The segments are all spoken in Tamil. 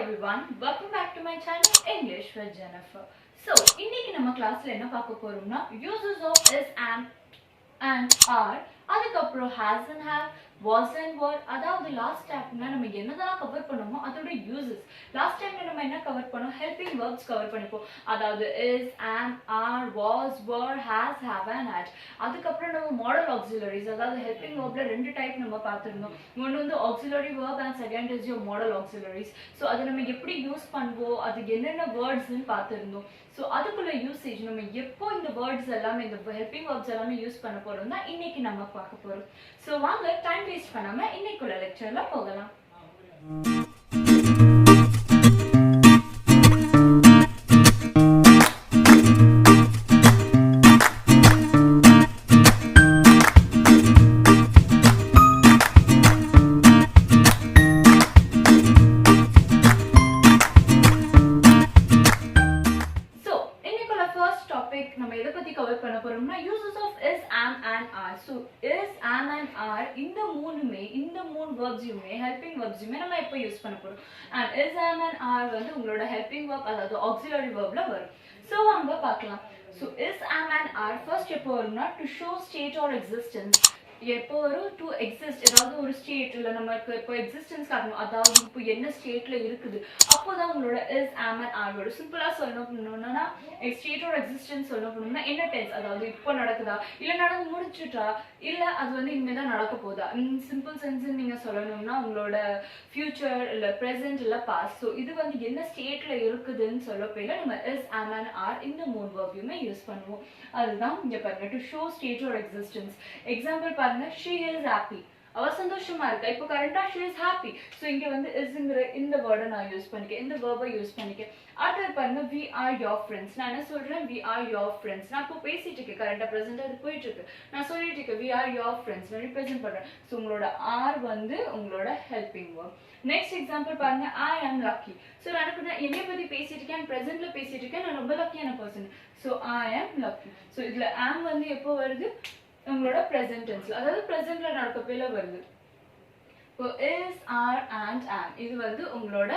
everyone, welcome back to my channel English with Jennifer. So, இன்னைக்கு நம்ம கிளாஸ்ல என்ன பார்க்க போறோம்னா uses of is and are அதுக்கப்புறம் has and have was and were அதாவது லாஸ்ட் டைம்ல நம்ம என்னதெல்லாம் கவர் பண்ணோமோ அதோட uses லாஸ்ட் டைம்ல நம்ம என்ன கவர் பண்ணோம் helping verbs கவர் பண்ணிப்போம் அதாவது is am are was were has have and had அதுக்கப்புறம் நம்ம modal auxiliaries அதாவது helping verbல ரெண்டு டைப் நம்ம பார்த்திருந்தோம் ஒன்னு வந்து auxiliary verb and second is your modal auxiliaries so அது நம்ம எப்படி யூஸ் பண்ணுவோம் அது என்னென்ன words னு பார்த்திருந்தோம் சோ அதுக்குள்ள யூசேஜ் நம்ம எப்போ இந்த வேர்ட்ஸ் எல்லாமே இந்த ஹெல்பிங் வெர்ப்ஸ் எல்லாமே யூஸ் பண்ண போறோம்னா இன்னைக்கு நம்ம பார்க்க போறோம் சோ வாங்க டைம் வேஸ்ட் பண்ணாம இன்னைக்குள்ள லெக்சர்ல போகலாம் uses of is am and are so is am and are இந்த மூணு verbs யுமே helping verbs யுமே நம்ம எப்ப யூஸ் பண்ண போறோம் and is am and are வந்து உங்களோட helping verb அதாவது auxiliary verbல வரும் சோ வாங்க பார்க்கலாம் so is am and are first எப்போ வரும்னா to show state or existence எப்போ வரும் to exist ஏதாவது ஒரு ஸ்டேட் இல்ல நமக்கு இப்போ எக்ஸிஸ்டன்ஸ் காட்டணும் அதாவது இப்போ என்ன ஸ்டேட்ல இருக்குது அப்போதான் உங்களோட is am and are வரும் சிம்பிளா சொல்லணும்னா ஸ்டேட் ஆர் எக்ஸிஸ்டன்ஸ் சொல்லணும்னா என்ன டென்ஸ் அதாவது இப்போ நடக்குதா இல்ல நடந்து முடிஞ்சிட்டா இல்ல அது வந்து இனிமே தான் நடக்க போதா சிம்பிள் சென்ஸ் நீங்க சொல்லணும்னா உங்களோட ஃபியூச்சர் இல்ல பிரசன்ட் இல்ல பாஸ்ட் சோ இது வந்து என்ன ஸ்டேட்ல இருக்குதுன்னு சொல்லப்போயில நம்ம is am and are இந்த மூணு வெர்புமே யூஸ் பண்ணுவோம் அதுதான் இங்க பாருங்க to show state or existence example பாருங்க she is happy அவ சந்தோஷமா இருக்கா இப்போ கரண்டா she is happy சோ இங்க வந்து isங்கற இந்த வேர்ட நான் யூஸ் பண்ணிக்கேன் இந்த வெர்பை யூஸ் பண்ணிக்கேன் அடுத்து பாருங்க we are your friends நான் என்ன சொல்றேன் we are your friends நான் இப்போ பேசிட்டு இருக்கேன் கரண்டா பிரசன்ட்டா இது போயிட்டு இருக்கு நான் சொல்லிட்டு இருக்கேன் we are your friends நான் ரிப்ரசன்ட் பண்றேன் சோ உங்களோட are வந்து உங்களோட helping verb நெக்ஸ்ட் எக்ஸாம்பிள் பாருங்க I am lucky சோ நான் என்னை பத்தி பேசிட்டு இருக்கேன் பிரசன்ட்ல பேசிட்டு இருக்கேன் நான் ரொம்ப லக்கியான person so I am lucky so இதுல am வந்து எப்போ வருது உங்களோட present tense அதாவது presentல நடக்கப்போல வருது இப்போ is are and am இது வந்து உங்களோட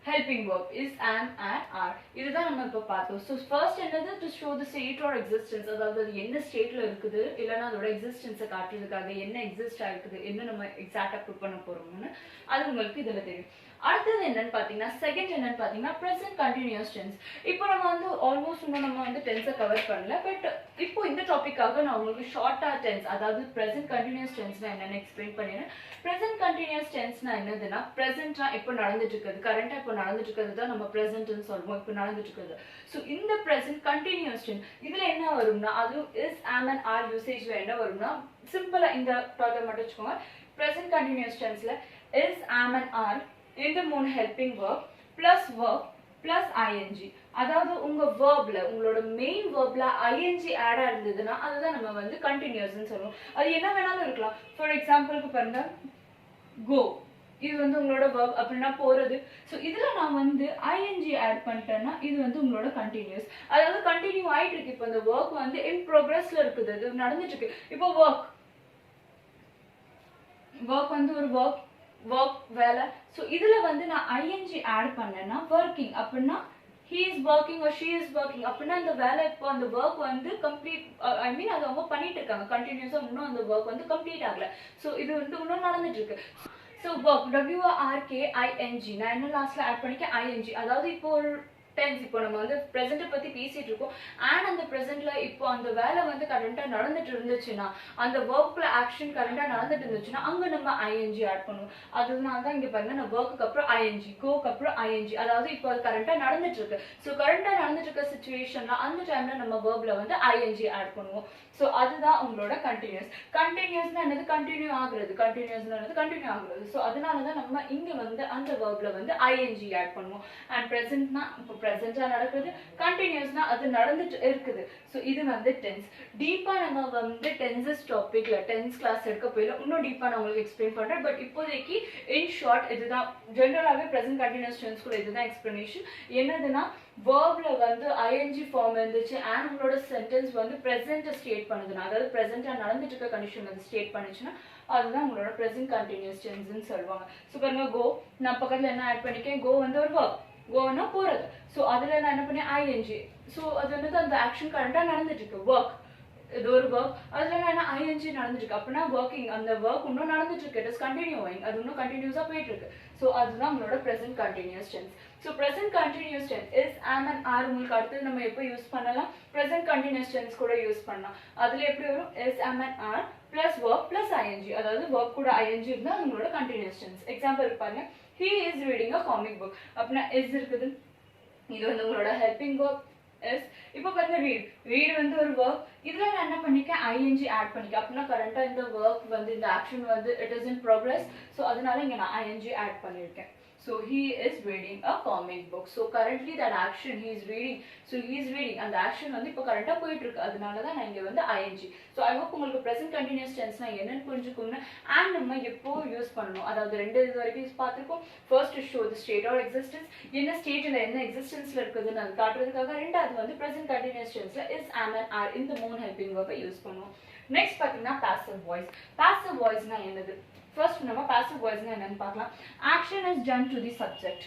helping verb is am and are இதுதான் நம்ம இப்ப பார்த்தோம் so first என்னது to show the state or existence அதாவது அது என்ன ஸ்டேட்ல இருக்குது இல்லனா அதோட எக்ஸிஸ்டன்ஸை காட்டுறதுக்காக என்ன எக்ஸிஸ்ட் ஆயிருக்குது என்ன நம்ம எக்ஸாக்ட்டா புட் பண்ண போறோம்னு அது உங்களுக்கு இதுல தெரியும் அடுத்து என்னன்னு பாத்தீங்கன்னா செகண்ட் என்னன்னு பாத்தீங்கன்னா present continuous tense இப்போ நம்ம வந்து ஆல்மோஸ்ட் நம்ம வந்து டென்ஸை கவர் பண்ணல பட் இப்போ இந்த டாபிக்காக நான் உங்களுக்கு ஷார்ட்டா டென்ஸ் அதாவது present continuous tenseனா என்னன்னு எக்ஸ்பிளைன் பண்ணிறேன் present continuous tenseனா என்னதுன்னா presentனா இப்போ நடந்துட்டு இருக்குது கரண்டா இப்போ நடந்துட்டு இருக்குது தான் நம்ம present ன்னு சொல்றோம் இப்போ நடந்துட்டு இருக்குது சோ இந்த present continuous tense இதுல என்ன வரும்னா அது is am and are usageல என்ன வரும்னா சிம்பிளா இந்த டாபிக் மட்டும் வெச்சுக்கோங்க present continuous tenseல is am and are இந்த மூணு helping verb plus ing அதாவது உங்க verbல உங்களோட மெயின் verbல ing ஆட் ஆயிருந்ததுனா அதுதான் நம்ம வந்து continuous ன்னு சொல்றோம் அது என்ன வேணாலும் இருக்கலாம் ஃபார் எக்ஸாம்பிளுக்கு பாருங்க go இது வந்து உங்களோட verb அப்படினா போறது சோ இதுல நான் வந்து ing ஆட் பண்ணிட்டேன்னா இது வந்து உங்களோட continuous அதாவது கண்டினியூ ஆயிட்டு இருக்கு இப்போ இந்த work வந்து in progressல இருக்குது இது நடந்துட்டு இருக்கு இப்போ work வந்து ஒரு work வேலை சோ இதுல வந்து நான் ing ஆட் பண்ணேன்னா working அப்படினா he is working or she is working அப்படினா அந்த வேலை இப்போ அந்த work வந்து கம்ப்ளீட் ஐ மீன் அது அவங்க பண்ணிட்டு இருக்காங்க கண்டினியூஸா இன்னும் அந்த work வந்து கம்ப்ளீட் ஆகல சோ இது வந்து இன்னும் நடந்துட்டு இருக்கு so work w r k i n g நான் என்ன லாஸ்ட்ல ஆட் பண்ணிக்க ing அதாவது இப்போ ஒரு tense இப்போ நம்ம வந்து present பத்தி பேசிட்டு இருக்கோம் and அந்த presentல இப்போ அந்த வேலை வந்து கரண்டா நடந்துட்டு இருந்துச்சுனா அந்த workல ஆக்ஷன் கரண்டா நடந்துட்டு இருந்துச்சுனா அங்க நம்ம ing ஆட் பண்ணுவோம் அதனால தான் இங்க பாருங்க நான் workக்கு அப்புறம் ing goக்கு அப்புறம் ing அதாவது இப்போ கரண்டா நடந்துட்டு இருக்கு சோ கரண்டா நடந்துட்டு இருக்க சிச்சுவேஷன்ல அந்த டைம்ல நம்ம verbல வந்து ing ஆட் பண்ணுவோம் சோ அதுதான் உங்களோட கண்டினியூஸ்னா என்னது கண்டினியூ ஆகுறது சோ அதனால தான் நம்ம இங்க வந்து அந்த verbல வந்து ing ஆட் பண்ணுவோம் and presentனா இப்போ presentா நடக்குது continuousனா அது நடந்துட்டு இருக்குது சோ இது வந்து tense டீப்பா நம்ம வந்து tenses டாபிக்ல tense கிளாஸ் எடுக்க போயில இன்னும் டீப்பா நான் உங்களுக்கு எக்ஸ்பிளைன் பண்றேன் பட் இப்போதைக்கு in short இதுதான் ஜெனரலாவே present continuous tense கூட இதுதான் எக்ஸ்பிளனேஷன் என்னதுன்னா verbல வந்து ing form இருந்துச்சு and உங்களோட sentence வந்து present ஸ்டேட் பண்ணுதுனா அதாவது presentா நடந்துட்டு இருக்க கண்டிஷன் வந்து ஸ்டேட் பண்ணுச்சுனா அதுதான் உங்களோட ப்ரெசென்ட் கண்டினியூஸ் டென்ஸ்னு சொல்லுவாங்க. ஸோ பாருங்க கோ, நான் பக்கத்தில் என்ன ஆட் பண்ணிக்கேன், கோ வந்து ஒரு verb, கோனா போகிறது. ஸோ அதில் நான் என்ன பண்ணேன் ஐஎன்ஜி. ஸோ அது வந்து அந்த ஆக்ஷன் கரண்டாக நடந்துட்டு இருக்கு, ஒர்க், இது ஒரு ஒர்க். அதில் நான் என்ன ஐஎன்ஜி நடந்துட்டு இருக்கு அப்படின்னா ஒர்க்கிங், அந்த ஒர்க் இன்னும் நடந்துட்டு இருக்கு, இட் இஸ் கண்டினியூவிங், அது இன்னும் கண்டினியூஸாக போயிட்டு இருக்கு. ஸோ அதுதான் உங்களோட present continuous tense. So present continuous tense is am and are உங்களுக்கு அடுத்து நம்ம எப்போ யூஸ் பண்ணலாம், ப்ரெசென்ட் கண்டினியூஸ் டென்ஸ் கூட யூஸ் பண்ணலாம். அதில் எப்படி வரும், is am and are plus verb plus ing, அதாவது verb கூட ing இருந்தால் உங்களோட கண்டினியூஸ் டென்ஸ். எக்ஸாம்பிள் பாருங்க, he is reading a comic book அப்படின்னா is இருக்குது, இது வந்து உங்களோட ஹெல்பிங் verb is. இப்போ பாருங்க ரீட் வந்து ஒரு verb, இதில் நான் என்ன பண்ணிக்கேன் ing ஆட் பண்ணிக்கேன் அப்படின்னா கரண்டாக இந்த verb வந்து இந்த ஆக்ஷன் வந்து it is in progress. So அதனால இங்கே நான் ing ஆட் பண்ணியிருக்கேன். So he is reading a comic book. So currently that action he is reading. So he is reading. And the action வந்து இப்போ கரெக்டாக போயிட்டு இருக்கு, அதனால தான் நான் இங்கே வந்து ing. So I hope உங்களுக்கு present continuous tense என்னன்னு புரிஞ்சுக்கோங்க. And நம்ம எப்போ யூஸ் பண்ணணும், அதாவது ரெண்டு இது வரைக்கும் பார்த்துருக்கோம். First to show the state or existence, என்ன ஸ்டேட்டில் என்ன எக்ஸிஸ்டன்ஸில் இருக்குதுன்னு அது காட்டுறதுக்காக. ரெண்டாவது வந்து present continuous tense is am and are இந்த மூணு ஹெல்பிங் verb யூஸ் பண்ணுவோம். நெக்ஸ்ட் பார்த்தீங்கன்னா passive voice. Passive voiceனா என்னது, ஃபர்ஸ்ட் நம்ம passive voiceனா என்னன்னு பார்க்கலாம். Action is done to the subject,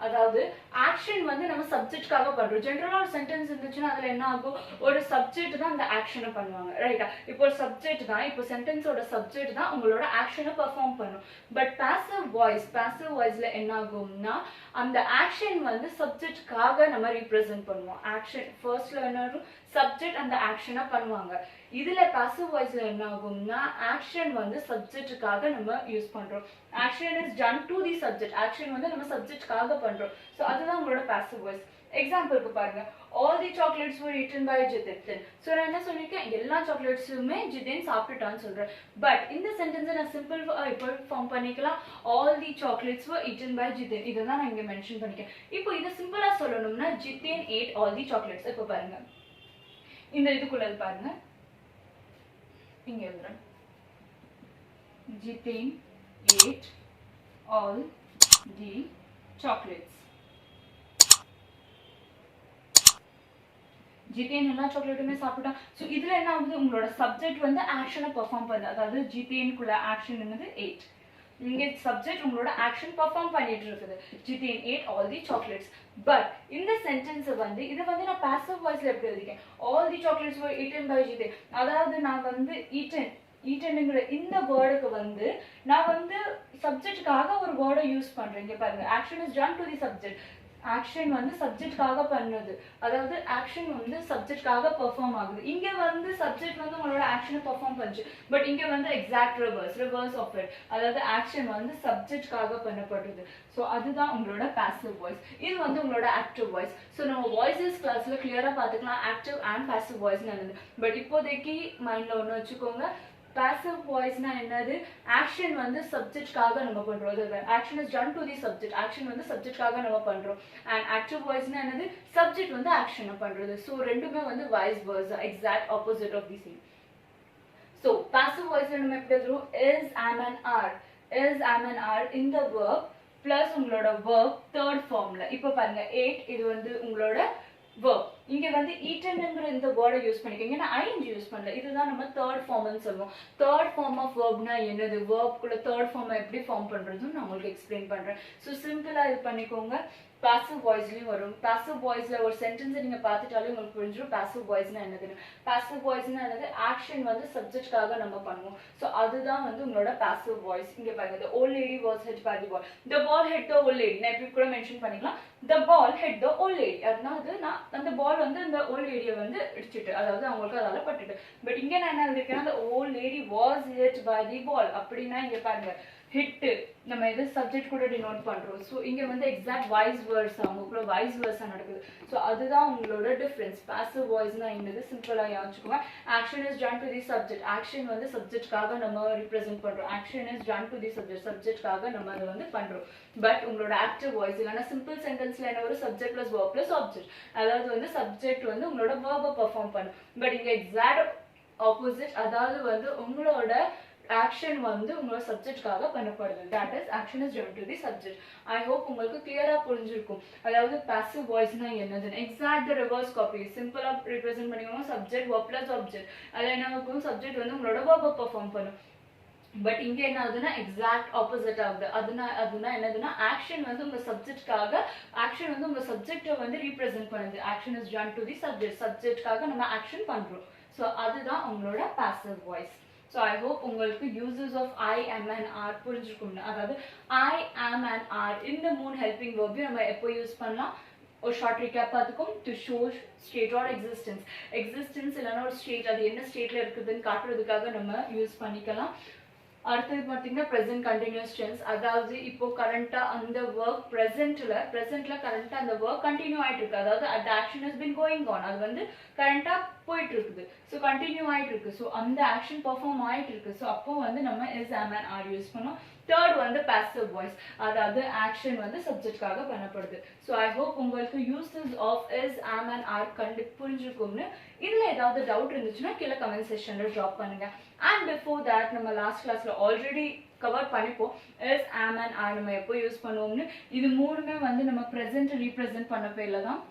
அதாவது ஆக்ஷன் வந்து நம்ம சப்ஜெக்ட்காக பண்றோம். ஜென்ரலா ஒரு சென்டென்ஸ் இருந்துச்சுன்னா அதுல என்ன ஆகும், ஒரு சப்ஜெக்ட் தான் அந்த ஆக்ஷனை பண்ணுவாங்க, ரைட்டா? இப்போ ஒரு சப்ஜெக்ட் தான், இப்போ சென்டென்ஸோட சப்ஜெக்ட் தான் உங்களோட ஆக்ஷனை பெர்ஃபார்ம் பண்ணும். பட் பாசிவ் வாய்ஸ்ல என்ன ஆகும்னா அந்த ஆக்ஷன் வந்து சப்ஜெக்ட்காக நம்ம ரீப்ரசென்ட் பண்ணுவோம். ஆக்ஷன் ஃபர்ஸ்ட்ல என்ன வரும், சப்ஜெக்ட் அந்த ஆக்ஷனை பண்ணுவாங்க. இதுல பாசிவ் வாய்ஸ்ல என்ன ஆகும்னா ஆக்ஷன் வந்து சப்ஜெக்ட்டுக்காக நம்ம யூஸ் பண்றோம். ஆக்ஷன் is done to the subject, action வந்து நம்ம சப்ஜெக்ட்காக பண்றோம். ஸோ அதுதான் உங்களோட பாசிவ் வாய்ஸ். எக்ஸாம்பிளுக்கு பாருங்க, all the chocolates were eaten by Zidane. So நான் என்ன சொல்லியிருக்கேன், எல்லா சாக்லேட்ஸுமே ஜிதேன் சாப்பிட்டுட்டான்னு சொல்றேன். பட் இந்த சென்டென்ஸை நான் சிம்பிள் இப்போ ஃபார்ம் பண்ணிக்கலாம், all the chocolates were eaten by Zidane, இதை தான் நான் இங்கே மென்ஷன் பண்ணிக்கேன். இப்போ இதை சிம்பிளா சொல்லணும்னா Zidane ate all the chocolates. இப்போ பாருங்க இந்த இதுக்குள்ளது பாருங்க, இங்க எழுதுறேன், Zidane ate all the chocolates. Zidane எல்லா சாக்லேட்டுமே சாப்பிட்டான். ஸோ இதுல என்ன ஆகுது, உங்களோட சப்ஜெக்ட் வந்து ஆக்ஷனை பெர்ஃபார்ம் பண்ணுது, அதாவது ஜிதேனுக்குள்ள ஆக்ஷன் என்னது ate. இங்க சப்ஜெக்ட் உங்களோட ஆக்ஷன் பெர்ஃபார்ம் பண்ணிட்டு இருக்குது, Zidane ate all the chocolates. But இந்த சென்டென்ஸ் வந்து இதை வந்து நான் பாசிவ் வாய்ஸ்ல எப்படி எழுதிருக்கேன், all the chocolates were eaten by Zidane. அதாவது நான் வந்து ஈட்டன்ங்கிற இந்த வேர்டுக்கு வந்து நான் வந்து சப்ஜெக்ட்காக ஒரு வேர்டை யூஸ் பண்றேன். இங்க பாருங்க, action is done to the subject, action வந்து சப்ஜெக்ட்காக பண்ணது, அதாவது ஆக்ஷன் வந்து சப்ஜெக்ட்காக பெர்ஃபார்ம் ஆகுது. இங்க வந்து சப்ஜெக்ட் வந்து உங்களோட ஆக்ஷனை பெர்ஃபார்ம் பண்ணுச்சு, பட் இங்க வந்து எக்ஸாக்ட் ரிவர்ஸ் ஆஃப் இட், அதாவது ஆக்ஷன் வந்து சப்ஜெக்ட்காக பண்ணப்படுது. ஸோ அதுதான் உங்களோட பாசிவ் வாய்ஸ். இது வந்து உங்களோட ஆக்டிவ் வாய்ஸ். ஸோ நம்ம வாய்ஸஸ் கிளாஸ்ல கிளியரா பார்த்துக்கலாம் ஆக்டிவ் அண்ட் பாசிவ் வாய்ஸ்னு என்னது. பட் இப்போதைக்கு மைண்ட்ல ஒன்று வச்சுக்கோங்க, passive voice-னா என்னது, ஆக்ஷன் வந்து சப்ஜெக்ட்காக நம்ம பண்றோம், அது action is done to the subject, action வந்து சப்ஜெக்ட்காக நம்ம பண்றோம். அண்ட் ஆக்டிவ் வாய்ஸ்னா என்னது, சப்ஜெக்ட் வந்து ஆக்ஷனை பண்றது. ஸோ ரெண்டுமே வந்து vice versa, exact opposite of the same. So passive வாய்ஸ்ல நம்ம எப்படி எழுதுறோம், is am and are in the verb plus உங்களோட verb third formல. இப்போ பாருங்க 8, இது வந்து உங்களோட verb. இங்க வந்து eatenங்கிற இந்த வேர்டை யூஸ் பண்ணிக்கோங்க, நான் ing யூஸ் பண்ணல. இதுதான் நம்ம தேர்ட் ஃபார்ம்னு சொல்லுவோம். தேர்ட் ஃபார்ம் ஆஃப் வெர்ப்னா என்னது, வெர்ப்குள்ள தேர்ட் ஃபார்மை எப்படி ஃபார்ம் பண்றதுன்னு நான் உங்களுக்கு எக்ஸ்பிளைன் பண்றேன். ஸோ சிம்பிளா இது பண்ணிக்கோங்க. பாசிவ் வாய்ஸ்லயும் வரும். பாசிவ் வாய்ஸ்ல ஒரு சென்டென்ஸை நீங்க பார்த்துட்டாலே உங்களுக்கு புரிஞ்சிடும் பாசிவ் வாய்ஸ்னா என்னதுன்னு. பாசிவ் வாய்ஸ்னா என்னது, ஆக்ஷன் வந்து சப்ஜெக்ட்காக நம்ம பண்ணுவோம். ஸோ அதுதான் வந்து உங்களோட பாசிவ் வாய்ஸ். இங்க பாருங்க, the old lady was hit by the ball. The ball hit the old lady. நான் இப்படி கூட மென்ஷன் பண்ணிக்கலாம், the ball hit the old lady. அதனால நான் அந்த பால் வந்து அந்த ஓல்ட் லேடியை வந்து இடிச்சிட்டு, அதாவது அவங்களுக்கு அதால பட்டுட்டு. பட் இங்க நான் என்ன எழுதிருக்கேன், the old lady was hit by the ball. அப்படின்னா இங்க பாருங்க, ஹிட் நம்ம எது சப்ஜெக்ட் கூட டினோட் பண்றோம். ஸோ இங்க வந்து எக்ஸாக்ட் வாய்ஸ் வேர்ட்ஸ், அவங்களுக்குள்ள வாய்ஸ் வேர்ட்ஸா நடக்குது. ஸோ அதுதான் உங்களோட டிஃபரன்ஸ். பாசிவ் வாய்ஸ்னா என்னது, சிம்பிளா யோசிச்சுக்கோங்க. Action is done to the subject, action வந்து சப்ஜெக்ட்காக நம்ம ரிப்ரசென்ட் பண்றோம். ஆக்ஷன் is done to the subject, சப்ஜெக்ட்காக நம்ம அதை வந்து பண்றோம். பட் உங்களோட ஆக்டிவ் வாய்ஸ் இல்லைன்னா சிம்பிள் சென்டென்ஸ்ல என்ன ஒரு subject plus verb plus object, அதாவது வந்து சப்ஜெக்ட் வந்து உங்களோட verb பெர்ஃபார்ம் பண்ணும். பட் இங்க எக்ஸாக்ட் ஆப்போசிட், அதாவது வந்து உங்களோட ஆக்ஷன் வந்து உங்களோட சப்ஜெக்ட்காக பண்ணப்படுது. That is action is done to the subject. I hope உங்களுக்கு கிளியரா புரிஞ்சிருக்கும். அதாவது பாசிவ் வாய்ஸ்னா என்னதுன்னு எக்ஸாக்ட் ரிவர்ஸ் காப்பி சிம்பிளா ரிப்ரசென்ட் பண்ணிக்கோங்க. சப்ஜெக்ட் verb பிளஸ் ஆப்ஜெக்ட், அதில் என்ன இருக்கும், சப்ஜெக்ட் வந்து உங்களோட verb பெர்ஃபார்ம் பண்ணும். பட் இங்க என்ன ஆகுதுன்னா எக்ஸாக்ட் ஆப்போசிட் ஆகுது. அதுனா என்னதுன்னா ஆக்ஷன் வந்து உங்க சப்ஜெக்ட்காக, ஆக்ஷன் வந்து உங்க சப்ஜெக்டை வந்து ரீப்ரசென்ட் பண்ணுது. Action is done to the subject, சப்ஜெக்ட்காக நம்ம ஆக்ஷன் பண்றோம். ஸோ அதுதான் உங்களோட passive voice. So I hope உங்களுக்கு uses of I am and are புரிஞ்சிருக்கும்னு. அதாவது ஐ ஆம் அண்ட் ஆர் இந்த 3 ஹெல்பிங் வேர்பையும் நம்ம எப்போ யூஸ் பண்ணலாம்? ஒரு ஷார்ட் ரீகேப் பார்த்துக்கும். To show state or existence, existence இல்லைன்னா ஒரு ஸ்டேட், அது என்ன ஸ்டேட்ல இருக்குதுன்னு காட்டுறதுக்காக நம்ம யூஸ் பண்ணிக்கலாம். அடுத்தது பார்த்தீங்கன்னா ப்ரெசென்ட் கண்டினியூஸ் டென்ஸ், அதாவது இப்போ கரண்ட்டாக அந்த ஒர்க் ப்ரெசென்ட்ல கரண்ட்டாக அந்த ஒர்க் கண்டினியூ ஆகிட்டு இருக்கு. அதாவது அந்த action has been going on, அது வந்து கரண்ட்டாக போயிட்டு இருக்குது. ஸோ கண்டினியூ ஆகிட்டு இருக்கு. ஸோ அந்த ஆக்ஷன் பெர்ஃபார்ம் ஆகிட்டு இருக்கு. ஸோ அப்போ வந்து நம்ம is am and R use பண்ணோம். தேர்ட் வந்து பாசிவ் வாய்ஸ், அதாவது ஆக்ஷன் வந்து சப்ஜெக்ட்காக பண்ணப்படுது. ஸோ ஐ ஹோப் உங்களுக்கு uses of is am and are புரிஞ்சிருக்கும்னு. இதில் ஏதாவது டவுட் இருந்துச்சுன்னா கீழே கமெண்ட் செக்ஷனில் ட்ராப் பண்ணுங்க. அண்ட் பிஃபோர் தட் நம்ம லாஸ்ட் கிளாஸ்ல ஆல்ரெடி கவர் பண்ணிப்போம் இஸ் ஆம் அண்ட் ஆர் நம்ம எப்போ யூஸ் பண்ணுவோம்னு. இது மூணுமே வந்து நம்ம ப்ரெசென்ட் ரீப்ரசென்ட் பண்ண பேர்ல தான்.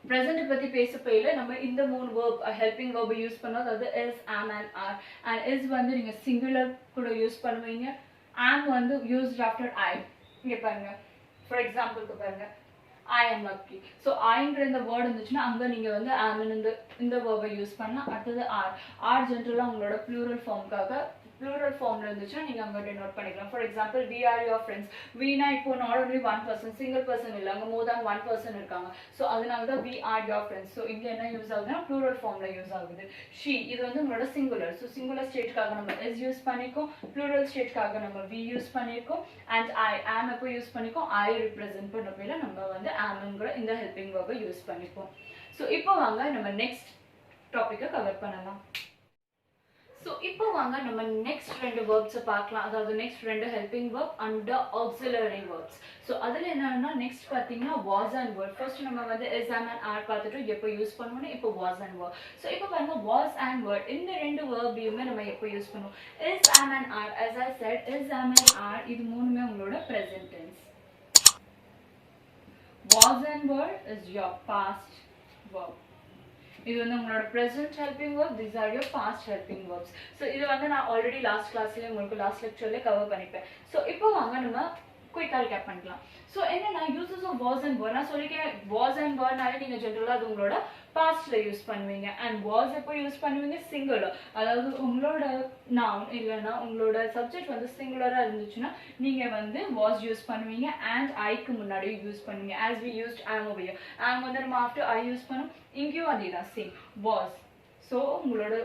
ப்ரெசென்ட் பத்தி பேச பேர்ல நம்ம இந்த 3 வேர்ப் ஹெல்பிங் வேர்பை யூஸ் பண்ணோம். அதாவது is am and R. And is வந்து நீங்க சிங்குலர் கூட யூஸ் பண்ணுவீங்க. ஆம் வந்து யூஸ்ட் ஆஃப்டர் ஐ. இங்க பாருங்க, ஃபார் எக்ஸாம்பிளுக்கு பாருங்க, I am lucky. So ஐன்ற இந்த வேர்ட் இருந்துச்சுன்னா அங்க நீங்க வந்து am இந்த வேர்பை யூஸ் பண்ணலாம். அடுத்தது ஆர். ஆர் ஜென்ரலா உங்களோட ப்ளூரல் ஃபார்முக்காக, ப்ளூரல் ஃபார்ம்ல இருந்துச்சுன்னா நீங்க அங்க டெனோட் பண்ணிக்கலாம். For example we are your friends. வீனா இப்போ not only 1 person, single person இல்லை, அங்க மோர் தேன் 1 பர்சன் இருக்காங்க. ஸோ அதனால தான் we are your friends. So இங்க என்ன யூஸ் ஆகுதுன்னா ப்ளூரல் ஃபார்ம்ல யூஸ் ஆகுது. she இது வந்து உங்களோட சிங்குலர். ஸோ சிங்குலர் ஸ்டேட்காக நம்ம is யூஸ் பண்ணிக்கோம், ப்ளூரல் ஸ்டேட்காக நம்ம we யூஸ் பண்ணியிருக்கோம். அண்ட் I am எப்போ யூஸ் பண்ணிக்கோம்? I ரிப்ரசென்ட் பண்ண பேர்ல நம்ம வந்து amங்கிற இந்த ஹெல்பிங் வேர்பை யூஸ் பண்ணிப்போம். ஸோ இப்போ வாங்க நம்ம நெக்ஸ்ட் டாபிக்கை கவர் பண்ணலாம். ஸோ இப்போ வாங்க நம்ம நெக்ஸ்ட் 2 வேர்ப்ஸை பார்க்கலாம். அதாவது next 2 helping verb under auxiliary verbs. So அதில் என்னன்னா நெக்ஸ்ட் பார்த்தீங்கன்னா வாஸ் அண்ட் வேர்ட். ஃபர்ஸ்ட் நம்ம வந்து இஸ் ஆம் அண்ட் ஆர் பார்த்துட்டு எப்போ யூஸ் பண்ணுவோம்னா இப்போ வாஸ் அண்ட் வேர்ட். ஸோ இப்போ பாருங்க வாஸ் அண்ட் வேர்ட் இந்த 2 வேர்பையுமே நம்ம எப்போ யூஸ் பண்ணுவோம்? Is am and are. as I said is am and are இது மூணுமே உங்களோட present tense. Was and were is your past verb. இது வந்து உங்களோட present helping verb, these are your past helping verbs. So இது வந்து நான் ஆல்ரெடி லாஸ்ட் கிளாஸ்ல உங்களுக்கு லாஸ்ட் லெக்சர்ல கவர் பண்ணிப்பேன். ஸோ இப்போ வாங்க நம்ம குயிக்கா ரீகேப் பண்ணிக்கலாம். ஸோ என்னன்னா uses of was and were நான் சொல்லிக்கிறேன். வாஸ் அண்ட் வேர்ட்னாலே நீங்க ஜென்ரலா அது உங்களோட பாஸ்ட்ல யூஸ் பண்ணுவீங்க. அண்ட் வாஸ் எப்போ யூஸ் பண்ணுவீங்க? சிங்குலர். அதாவது உங்களோட நவுன் இல்லைன்னா உங்களோட சப்ஜெக்ட் வந்து சிங்குலரா இருந்துச்சுன்னா நீங்க வந்து வாஸ் யூஸ் பண்ணுவீங்க. அண்ட் ஐக்கு முன்னாடி யூஸ் பண்ணுவீங்க. as we used am over here. am வந்து நம்ம ஆஃப்டர் ஐ யூஸ் பண்ணோம். இங்கேயும் அதே தான் சேம் வாஸ். ஸோ உங்களோட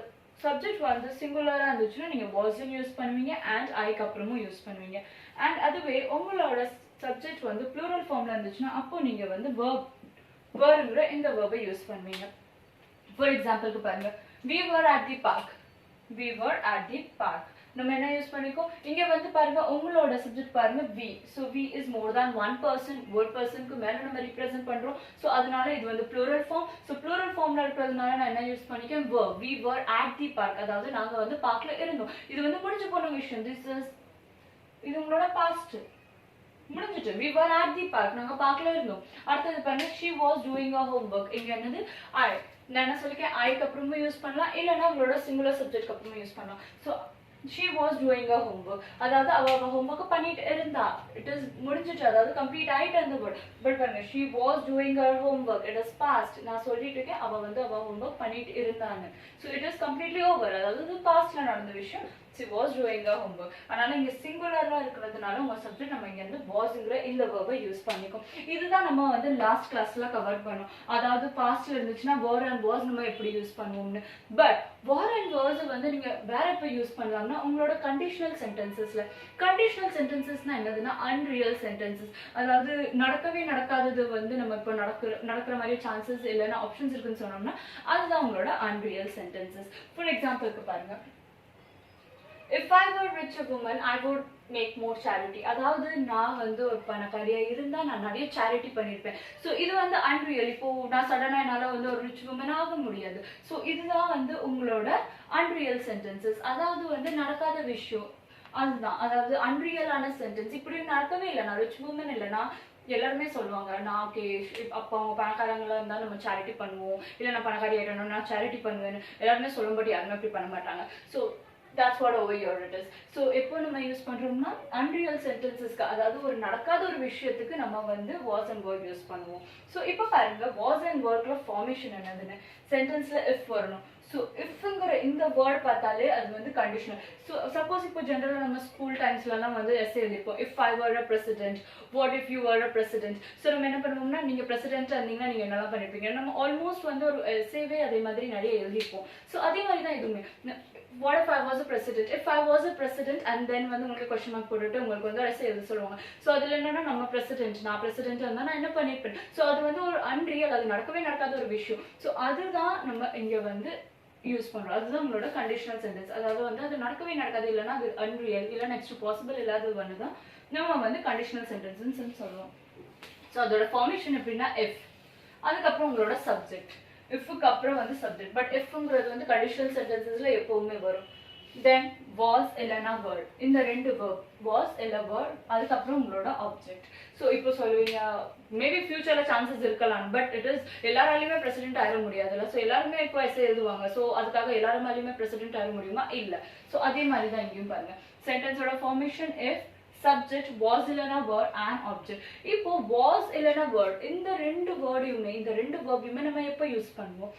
சப்ஜெக்ட் வந்து சிங்குலராக இருந்துச்சுன்னா நீங்கள் வாஸ்ன்னு யூஸ் பண்ணுவீங்க. அண்ட் ஐக்கு அப்புறமும் யூஸ் பண்ணுவீங்க. அண்ட் அதுவே உங்களோட சப்ஜெக்ட் வந்து ப்ளூரல் ஃபார்மில் இருந்துச்சுன்னா அப்போ நீங்கள் வந்து வேர்ங்கிற இந்த வேர்பை யூஸ் பண்ணுவீங்க. ஃபார் எக்ஸாம்பிளுக்கு பாருங்க, we were at the park. we were at the park. நம்ம என்ன யூஸ் பண்ணிக்கோம்? இங்க வந்து பாருங்க உங்களோட சப்ஜெக்ட் பாருங்க we. so we is more than 1 person. ஒரு பர்சனுக்கு மேல நம்ம represent பண்றோம். so அதனால இது வந்து plural form. so plural formல இருக்கிறதுனால நான் என்ன use பண்ணிக்கேன்? were. we were at the park. அதாவது நாங்க வந்து பார்க்ல இருந்தோம். இது வந்து முடிஞ்சு போன விஷயம். இது உங்களோட past முடிஞ்சிட்டு. we were at the park. நாங்க பார்க்ல இருந்தோம். அடுத்து பாருங்க she was doing her homework. இங்க என்னது? I. நான் என்ன சொல்லிருக்கேன்? ஐக்கு அப்புறமும் யூஸ் பண்ணலாம், இல்லைன்னா உங்களோட சிங்குலர் சப்ஜெக்ட்க்கு அப்புறமும் யூஸ் பண்ணலாம். So she was doing her homework. அதாவது அவ homework பண்ணிட்டு இருந்தா. it is முடிஞ்சிட்டு, அதாவது கம்ப்ளீட் ஆயிட்டு அந்த வேர்ட். பட் பாருங்க she was doing her homework. it is past. நான் சொல்லிட்டு இருக்கேன் அவ வந்து அவ homework பண்ணிட்டு இருந்தான்னு. so it is completely over. அதாவது இது பாஸ்ட்ல நடந்த விஷயம். she was doing her homework. அதனால இங்க சிங்குலரா இருக்கிறதுனால உங்க சப்ஜெக்ட் நம்ம இங்க இருந்து wasங்கிற இந்த வேர்பை யூஸ் பண்ணிக்கோம். இதுதான் நம்ம வந்து லாஸ்ட் கிளாஸ்ல கவர் பண்ணோம். அதாவது பாஸ்ட்ல இருந்துச்சுன்னா were and was நம்ம எப்படி யூஸ் பண்ணுவோம்னு. பட் were and was வந்து நீங்க வேற எப்ப யூஸ் பண்ணலாம்னா உங்களோட கண்டிஷனல் சென்டென்சஸ்ல. கண்டிஷனல் சென்டென்சஸ்னா என்னதுன்னா அன்ரியல் சென்டென்சஸ். அதாவது நடக்கவே நடக்காதது வந்து நம்ம இப்போ நடக்கிற மாதிரி சான்சஸ் இல்லைன்னா ஆப்ஷன்ஸ் இருக்குன்னு சொன்னோம்னா அதுதான் உங்களோட அன்ரியல் சென்டென்சஸ். ஃபார் எக்ஸாம்பிளுக்கு பாருங்க, if I were rich a woman I would make more charity. அதாவது நான் வந்து ஒரு பணக்காரியா இருந்தா நான் நிறைய சேரிட்டி பண்ணிருப்பேன். ஸோ இது வந்து அன்ரியல். இப்போ நான் சடனா என்னால வந்து ஒரு ரிச் உமன் ஆக முடியாது. ஸோ இதுதான் வந்து உங்களோட அன்ரியல் சென்டென்சஸ். அதாவது வந்து நடக்காத விஷயம் அதுதான். அதாவது அன்ரியலான சென்டென்ஸ். இப்படி நடக்கவே இல்லை, நான் ரிச் உமன் இல்லைன்னா எல்லாருமே சொல்லுவாங்க நான் ஓகே அப்போ அவங்க பணக்காரங்களா இருந்தால் நம்ம சேரிட்டி பண்ணுவோம், இல்லை நான் பணக்காரி ஆகிட்டோம் நான் சேரிட்டி பண்ணுவேன்னு எல்லாருமே சொல்லும்போது யாருமே அப்படி பண்ண மாட்டாங்க. So that's what over here it is. So எப்போ நம்ம யூஸ் பண்றோம்னா unreal sentencesக்கு, அதாவது ஒரு நடக்காத ஒரு விஷயத்துக்கு நம்ம வந்து was and were யூஸ் பண்ணுவோம். ஸோ இப்போ பாருங்க was and wereல ஃபார்மேஷன் என்னதுன்னு, சென்டென்ஸ்ல if வரணும். ஸோ இஃப்ங்கிற இந்த வேர்ட் பார்த்தாலே அது வந்து கண்டிஷனல். ஸோ சப்போஸ் இப்போ ஜென்ரலாக நம்ம ஸ்கூல் டைம்ஸ்லலாம் வந்து எஸ்ஸே எழுதிப்போம், if I were a president, what if you were a president. So நம்ம என்ன பண்ணுவோம்னா, நீங்கள் பிரசிடென்ட்டாக இருந்தீங்கன்னா நீங்கள் என்னெல்லாம் பண்ணியிருப்பீங்க, நம்ம ஆல்மோஸ்ட் வந்து ஒரு எஸ்ஸேவே அதே மாதிரி நிறைய எழுதிப்போம். ஸோ அதே மாதிரி தான் இதுவுமே, what if I was a president, if I was a president and then வந்து உங்களுக்கு கொஸ்டின் மார்க் போட்டுட்டு உங்களுக்கு வந்து எஸ்ஸே எழுத சொல்லுவாங்க. ஸோ அதில் என்னன்னா நம்ம பிரசிடென்ட், நான் பிரசிடென்ட் இருந்தால் நான் என்ன பண்ணியிருப்பேன். ஸோ அது வந்து ஒரு அன்ரியல், அது நடக்கவே நடக்காத ஒரு விஷயம். ஸோ அதுதான் நம்ம இங்கே வந்து யூஸ் பண்றோம். அதுதான் உங்களோட கண்டிஷனல் சென்டென்ஸ். அதாவது வந்து அது நடக்கவே நடக்காது, இல்லைன்னா அது அன்ரியல், இல்லை நெக்ஸ்ட் பாசிபிள் இல்லாதது வந்து தான் நம்ம வந்து கண்டிஷனல் சென்டென்ஸ்ன்னு சொல்லுவோம். ஸோ அதோட ஃபார்மேஷன் எப்படின்னா எஃப், அதுக்கப்புறம் உங்களோட சப்ஜெக்ட், இஃப்க்கு அப்புறம் வந்து சப்ஜெக்ட். பட் இஃப்ங்கிறது வந்து கண்டிஷனல் சென்டென்சஸ்ல எப்பவுமே வரும். தென் வாஸ் இல்லைன்னா வேர்ட், இந்த ரெண்டு வேர்ட், வாஸ் இல்லை வேர்ட், அதுக்கப்புறம் உங்களோட ஆப்ஜெக்ட். ஸோ இப்போ சொல்லுவீங்க மேபி ஃபியூச்சர்ல சான்சஸ் இருக்கலாம், பட் இட் இஸ் எல்லாராலையுமே பிரசிடென்ட் ஆக முடியாதுல்ல. ஸோ எல்லாருமே இப்போ எஸ்ஸே எழுதுவாங்க. ஸோ அதுக்காக எல்லாருமாலையுமே பிரசிடென்ட் ஆக முடியுமா? இல்லை. ஸோ அதே மாதிரி தான் இங்கேயும் பாருங்க, சென்டென்ஸோட ஃபார்மேஷன் இஃப், சப்ஜெக்ட், வாஸ் இல்லைனா வேர்ட் அண்ட் ஆப்ஜெக்ட். இப்போ வாஸ் இல்லைனா வேர்ட், இந்த ரெண்டு வேர்டையுமே, இந்த ரெண்டு வேர்பையுமே நம்ம எப்போ யூஸ் பண்ணுவோம்?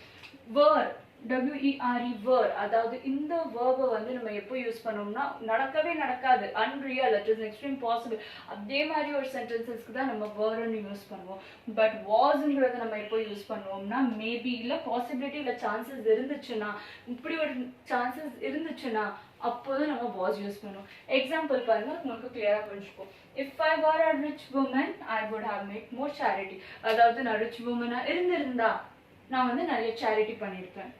வேர், WERE வேர், அதாவது இந்த வேர்பை வந்து நம்ம எப்போ யூஸ் பண்ணோம்னா நடக்கவே நடக்காது, unreal, it is next impossible, அதே மாதிரி ஒரு சென்டென்சஸ்க்கு தான் நம்ம வேர்ன்னு யூஸ் பண்ணுவோம். பட் வாஸ்ங்கிறத நம்ம எப்போ யூஸ் பண்ணுவோம்னா மேபி, இல்லை பாசிபிலிட்டி, இல்லை சான்சஸ் இருந்துச்சுன்னா, இப்படி ஒரு சான்சஸ் இருந்துச்சுன்னா அப்போதான் நம்ம வாஸ் யூஸ் பண்ணுவோம். எக்ஸாம்பிள் பாருங்க, உங்களுக்கு கிளியரா புரிஞ்சுக்கும். If I were a rich woman I would have made more charity, அதாவது நான் ரிச் உமனா இருந்திருந்தா நான் வந்து நிறைய சேரிட்டி பண்ணியிருப்பேன்.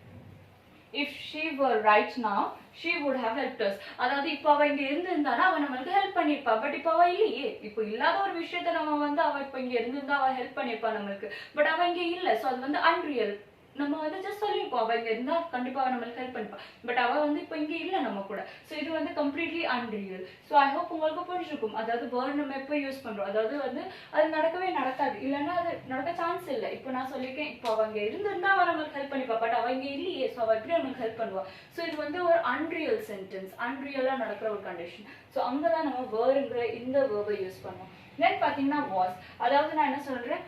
if she were right now she would have helped us, அதாவது இப்போ அவ இங்க இருந்திருந்தானா அவ நம்மளுக்கு ஹெல்ப் பண்ணிருப்பா. பட் இப்போ அவ இல்லையே, இப்போ இல்லாத ஒரு விஷயத்த நம்ம வந்து அவ இப்போ இங்க இருந்திருந்தா அவ ஹெல்ப் பண்ணிருப்பா நம்மளுக்கு. பட் அவ இங்க இல்லை. ஸோ அது வந்து அன்ரியல். நம்ம வந்து ஜஸ்ட் சொல்லியிருப்போம் அவ இங்க இருந்தா கண்டிப்பா நம்மளுக்கு ஹெல்ப் பண்ணிப்பா, பட் அவ வந்து இப்போ இங்க இல்லை நம்ம கூட. ஸோ இது வந்து completely unreal. So I hope உங்களுக்கு புரிஞ்சிருக்கும். அதாவது வேர்ட் நம்ம எப்போ யூஸ் பண்றோம், அதாவது வந்து அது நடக்கவே நடக்காது, இல்லைன்னா அது நடக்க சான்ஸ் இல்லை. இப்போ நான் சொல்லியிருக்கேன், இப்போ அவ இங்க இருந்திருந்தா அவ நம்மளுக்கு ஹெல்ப் பண்ணிப்பா, பட் அவ இங்க இல்லையே, ஸோ அவ எப்படி நம்மளுக்கு ஹெல்ப் பண்ணுவா. ஸோ இது வந்து ஒரு அன்ரியல் சென்டென்ஸ், அன்ரியலா நடக்கிற ஒரு கண்டிஷன். ஸோ அங்கதான் நம்ம வேர்ங்கிற இந்த வேர்பை யூஸ் பண்ணுவோம். தென் பாத்தீங்கன்னா வாஸ், அதாவது நான் என்ன சொல்றேன்,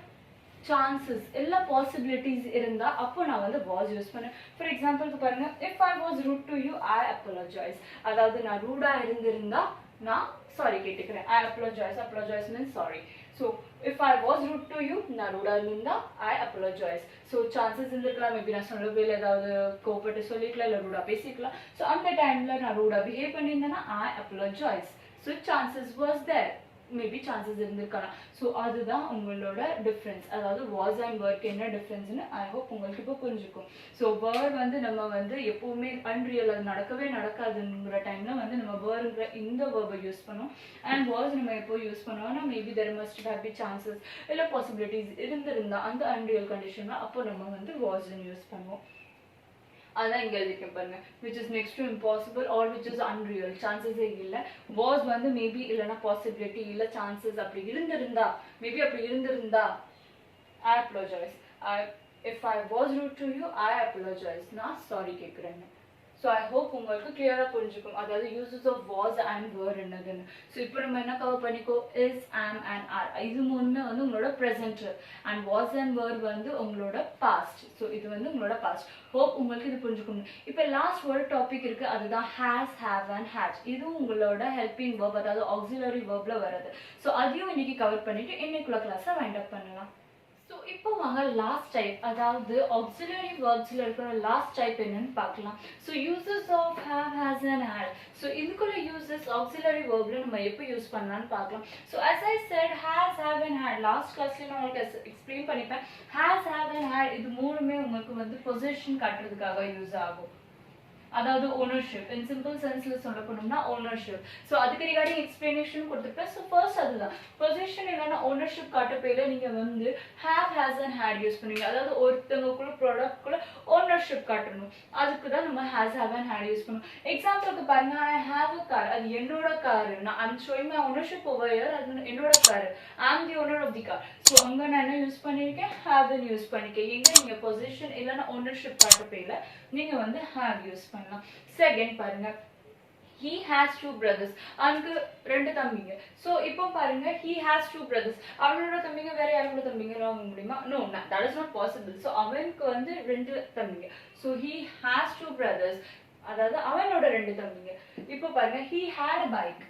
சான்சஸ், எல்லா பாசிபிலிட்டிஸ் இருந்தா அப்போ நான் வந்து வாஸ் யூஸ் பண்ணேன். ஃபார் எக்ஸாம்பிளுக்கு பாருங்க, if I was rude to you I apologise, அதாவது நான் ரூடா இருந்திருந்தா நான் சாரி கேட்டுக்கிறேன். I apologise, apologise means sorry. So if I was rude to you, நான் ரூடா இருந்தா ஐ அப்பாலஜைஸ். ஸோ சான்சஸ் இருந்திருக்கலாம், மேபி நான் சொல்லவே இல்லை, ஏதாவது கோபப்பட்டு சொல்லிக்கலாம், இல்லை ரூடா பேசிக்கலாம். ஸோ அந்த டைம்ல நான் ரூடா பிஹேவ் பண்ணியிருந்தேன்னா I apologise. So chances was there, maybe chances இருந்திருக்கலாம். ஸோ அதுதான் உங்களோட டிஃப்ரென்ஸ், அதாவது வாஸ் அண்ட் வேர்க்கு என்ன டிஃப்ரென்ஸ்னு ஐ ஹோப் உங்களுக்கு இப்போ புரிஞ்சுக்கும். ஸோ வேர்ட் வந்து நம்ம வந்து எப்பவுமே அன்ரியல், அது நடக்கவே நடக்காதுங்கிற டைம்ல வந்து நம்ம வேர்ங்கிற இந்த வேர்பை யூஸ் பண்ணோம். அண்ட் வாஸ் நம்ம எப்போ யூஸ் பண்ணுவோம்னா maybe there must have be chances, இல்லை பாசிபிலிட்டிஸ் இருந்திருந்தா அந்த அன்ரியல் கண்டிஷன்ல அப்போ நம்ம வந்து வாஸ்ன்னு யூஸ் பண்ணுவோம். அதான் இங்க எழுதிருக்கேன் பாருங்க, which is next to impossible or which is unreal, சான்சஸே இல்லை. வாஸ் வந்து மேபி இல்லைன்னா பாசிபிலிட்டி, இல்லை சான்சஸ் அப்படி இருந்திருந்தா, மேபி அப்படி இருந்திருந்தா I apologise. If I was rude to you I apologise, நான் சாரி கேட்குறேன்னு. ஸோ ஐ ஹோப் உங்களுக்கு கிளியராக புரிஞ்சுக்கும், அதாவது uses of was and were என்னதுன்னு. ஸோ இப்போ நம்ம என்ன கவர் பண்ணிக்கோ, இஸ், ஆம் அண்ட் ஆர், இது மூணுமே வந்து உங்களோட ப்ரெசென்ட், அண்ட் வாஸ் அண்ட் வேர் வந்து உங்களோட பாஸ்ட். ஸோ இது வந்து உங்களோட பாஸ்ட். ஹோப் உங்களுக்கு இது புரிஞ்சுக்கணும். இப்போ லாஸ்ட் ஒரு டாபிக் இருக்கு, அதுதான் ஹேஸ், ஹேவ் அண்ட் ஹேட். இதுவும் உங்களோட ஹெல்பிங் வேர்ப், அதாவது ஆக்சிலரி வேர்ப்ல வருது. ஸோ அதையும் இன்னைக்கு கவர் பண்ணிட்டு இன்னைக்குள்ள கிளாஸை வைண்ட் அப் பண்ணலாம். ஸோ இப்போ வாங்க லாஸ்ட் டைப், அதாவது ஆக்சிலரி வேர்ப்ஸ்ல இருக்கிற லாஸ்ட் டைப் என்னன்னு பார்க்கலாம். So uses of have, has and had. So இதுக்குள்ள யூசஸ் ஆக்சிலரி வேர்ப்ல நம்ம எப்போ யூஸ் பண்ணலாம்னு பார்க்கலாம். So as I said, has, have and had, last கிளாஸ்ல நான் உங்களுக்கு எக்ஸ்பிளைன் பண்ணிப்பேன். has, have and had இது மூணுமே உங்களுக்கு வந்து பொசிஷன் காட்டுறதுக்காக யூஸ் ஆகும், அதாவது ஓனர்ஷிப். இன் சிம்பிள் சென்ஸ்ல சொல்ல போனோம்னா ஓனர்ஷிப். ஸோ அதுக்கு ரிகார்டிங் எக்ஸ்பிளனேஷன் கொடுத்துருப்பேன். ஸோ ஃபர்ஸ்ட் அதுதான் பொசிஷன் இல்லைன்னா ஓனர்ஷிப் காட்டப்பையில நீங்க வந்து have, has and had use பண்ணுவீங்க, அதாவது ஒருத்தவங்களுக்குள்ள ப்ராடக்ட்குள்ள ஓனர்ஷிப் காட்டணும், அதுக்கு தான் நம்ம has, have and had use பண்ணுவோம். எக்ஸாம்பிளுக்கு பாருங்க, ஐ ஹேவ் அ கார், அது என்னோட காரு, நான் I'm showing my ownership over here, அது என்னோட car, I am the owner of the car. So அங்கே நான் என்ன யூஸ் பண்ணியிருக்கேன், ஹேவ்னு யூஸ் பண்ணிருக்கேன். எங்க நீங்க பொசிஷன் இல்லைன்னா ஓனர்ஷிப் காட்டப்பையில நீங்க வந்து ஹேவ் யூஸ் பண்ணலாம். செகண்ட் பாருங்க, he has two brothers. அவனுக்கு ரெண்டு தம்பிங்க. So இப்போ பாருங்க he has two brothers. அவனோட தம்பிங்க வேற யாரோட தம்பிங்களா ஆக முடியுமா? No, that is not possible. So அவனுக்கு வந்து ரெண்டு தம்பிங்க. So he has two brothers. அதாவது அவனோட ரெண்டு தம்பிங்க. இப்போ பாருங்க he had a bike.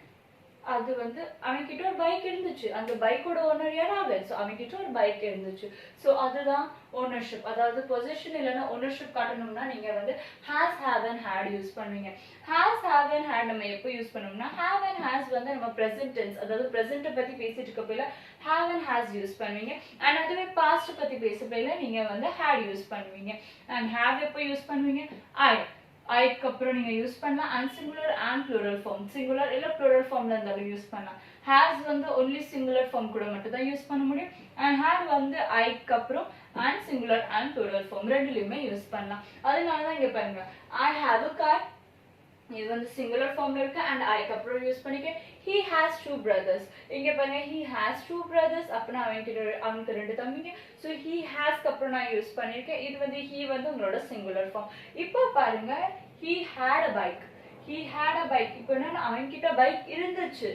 அது வந்து அவன்கிட்ட ஒரு பைக் இருந்துச்சு. அந்த பைக்கோட ஓனர் யார்? அவன். ஸோ அவன்கிட்ட ஒரு பைக் இருந்துச்சு. ஸோ அதுதான் ஓனர்ஷிப். அதாவது பொசிஷன் இல்லைன்னா ஓனர்ஷிப் காட்டணும்னா நீங்க வந்து has, have and had use பண்ணுவீங்க. ஹேஸ், ஹேவ் அண்ட் ஹேட் நம்ம எப்போ யூஸ் பண்ணோம்னா ஹேவ் அண்ட் ஹேஸ் வந்து நம்ம ப்ரெசென்ட் டென்ஸ், அதாவது ப்ரெசென்ட்டை பத்தி பேசிட்டு இருக்க போயில ஹேவ் அண்ட் ஹேஸ் யூஸ் பண்ணுவீங்க. அண்ட் அதுவே பாஸ்ட் பத்தி பேச போயில நீங்க வந்து ஹேட் யூஸ் பண்ணுவீங்க. அண்ட் ஹேவ் எப்போ யூஸ் பண்ணுவீங்க? ஐக்கு அப்புறம் நீங்க யூஸ் பண்ணலாம். And singular and plural form, singular இல்ல ப்ளூரல் ஃபார்ம்ல இருந்தாலும் யூஸ் பண்ணலாம். ஹேஸ் வந்து ஒன்லி சிங்குலர் ஃபார்ம் கூட மட்டும் தான் யூஸ் பண்ண முடியும். அண்ட் ஹேட் வந்து ஐக்கு அப்புறம் and singular and plural form ரெண்டுலயுமே யூஸ் பண்ணலாம். அதனால தான் இங்க பாருங்க ஐ ஹேவ் அ கார், இது வந்து சிங்குலர் ஃபார்ம்ல இருக்கு. அண்ட் ஐக்கு அப்புறம் யூஸ் பண்ணிக்க he has two brothers. இங்க பாருங்க he has two brothers அப்படினா அவனுக்கு ரெண்டு தம்பிங்க. so he has அப்புறம் நான் யூஸ் பண்ணிருக்கேன். இது வந்து he வந்து உங்களோட சிங்குலர் ஃபார்ம். இப்போ பாருங்க he had a bike. he had a bike. இப்போ என்ன அவன்கிட்ட பைக் இருந்துச்சு.